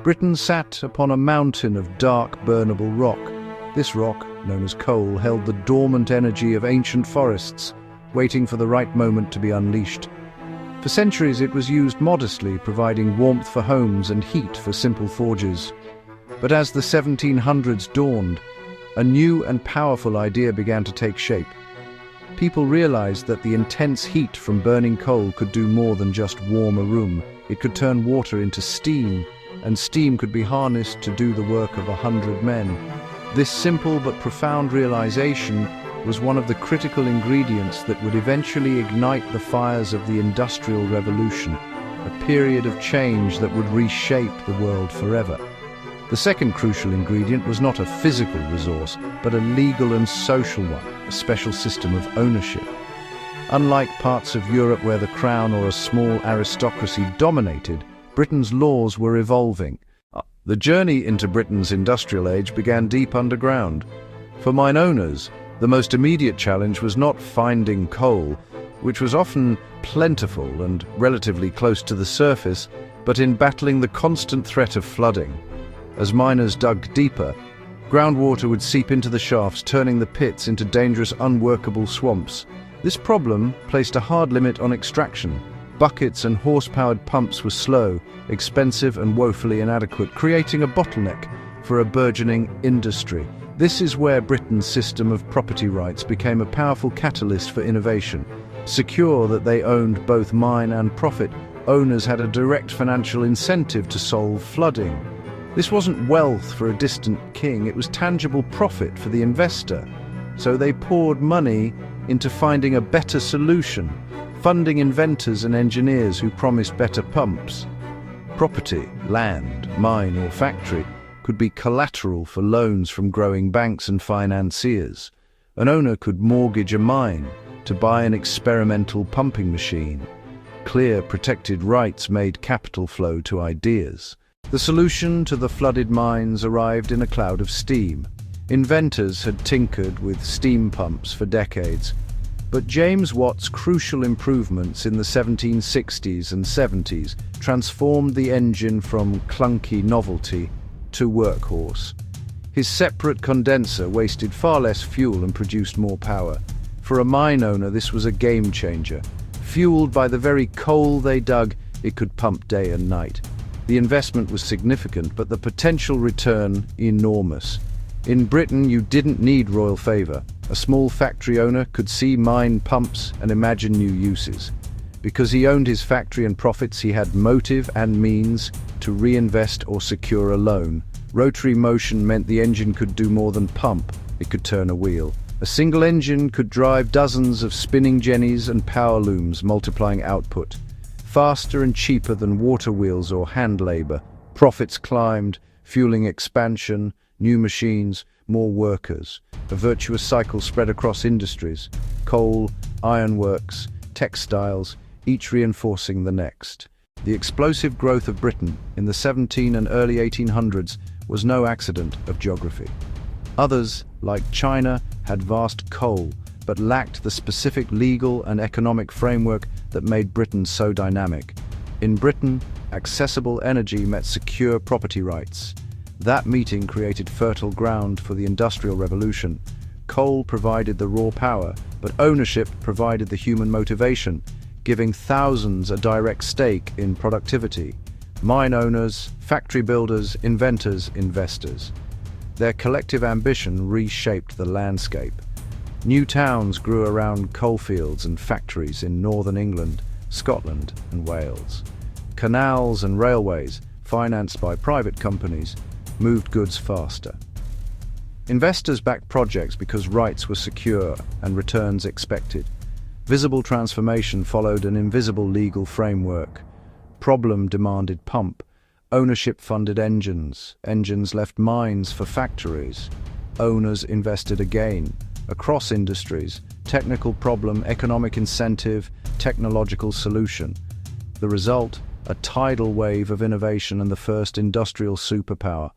Britain sat upon a mountain of dark, burnable rock. This rock, known as coal, held the dormant energy of ancient forests, waiting for the right moment to be unleashed. For centuries it was used modestly, providing warmth for homes and heat for simple forges. But as the 1700s dawned, a new and powerful idea began to take shape. People realized that the intense heat from burning coal could do more than just warm a room. It could turn water into steam, and steam could be harnessed to do the work of 100 men. This simple but profound realization was one of the critical ingredients that would eventually ignite the fires of the Industrial Revolution, a period of change that would reshape the world forever. The second crucial ingredient was not a physical resource, but a legal and social one, a special system of ownership. Unlike parts of Europe where the crown or a small aristocracy dominated, Britain's laws were evolving. The journey into Britain's industrial age began deep underground. For mine owners, the most immediate challenge was not finding coal, which was often plentiful and relatively close to the surface, but in battling the constant threat of flooding. As miners dug deeper, groundwater would seep into the shafts, turning the pits into dangerous, unworkable swamps. This problem placed a hard limit on extraction. Buckets and horse-powered pumps were slow, expensive and woefully inadequate, creating a bottleneck for a burgeoning industry. This is where Britain's system of property rights became a powerful catalyst for innovation. Secure that they owned both mine and profit, owners had a direct financial incentive to solve flooding. This wasn't wealth for a distant king, it was tangible profit for the investor. So they poured money into finding a better solution, funding inventors and engineers who promised better pumps. Property, land, mine or factory could be collateral for loans from growing banks and financiers. An owner could mortgage a mine to buy an experimental pumping machine. Clear, protected rights made capital flow to ideas. The solution to the flooded mines arrived in a cloud of steam. Inventors had tinkered with steam pumps for decades, but James Watt's crucial improvements in the 1760s and 70s transformed the engine from clunky novelty to workhorse. His separate condenser wasted far less fuel and produced more power. For a mine owner, this was a game changer. Fueled by the very coal they dug, it could pump day and night. The investment was significant, but the potential return enormous. In Britain, you didn't need royal favour. A small factory owner could see mine pumps and imagine new uses. Because he owned his factory and profits, he had motive and means to reinvest or secure a loan. Rotary motion meant the engine could do more than pump, it could turn a wheel. A single engine could drive dozens of spinning jennies and power looms, multiplying output. Faster and cheaper than water wheels or hand labour. Profits climbed, fueling expansion, new machines, more workers. A virtuous cycle spread across industries. Coal, ironworks, textiles, each reinforcing the next. The explosive growth of Britain in the 17 and early 1800s was no accident of geography. Others, like China, had vast coal, but lacked the specific legal and economic framework that made Britain so dynamic. In Britain, accessible energy met secure property rights. That meeting created fertile ground for the Industrial Revolution. Coal provided the raw power, but ownership provided the human motivation, giving thousands a direct stake in productivity. Mine owners, factory builders, inventors, investors. Their collective ambition reshaped the landscape. New towns grew around coalfields and factories in northern England, Scotland and Wales. Canals and railways, financed by private companies, moved goods faster. Investors backed projects because rights were secure and returns expected. Visible transformation followed an invisible legal framework. Problem demanded pump. Ownership funded engines. Engines left mines for factories. Owners invested again. Across industries, technical problem, economic incentive, technological solution. The result, a tidal wave of innovation and the first industrial superpower.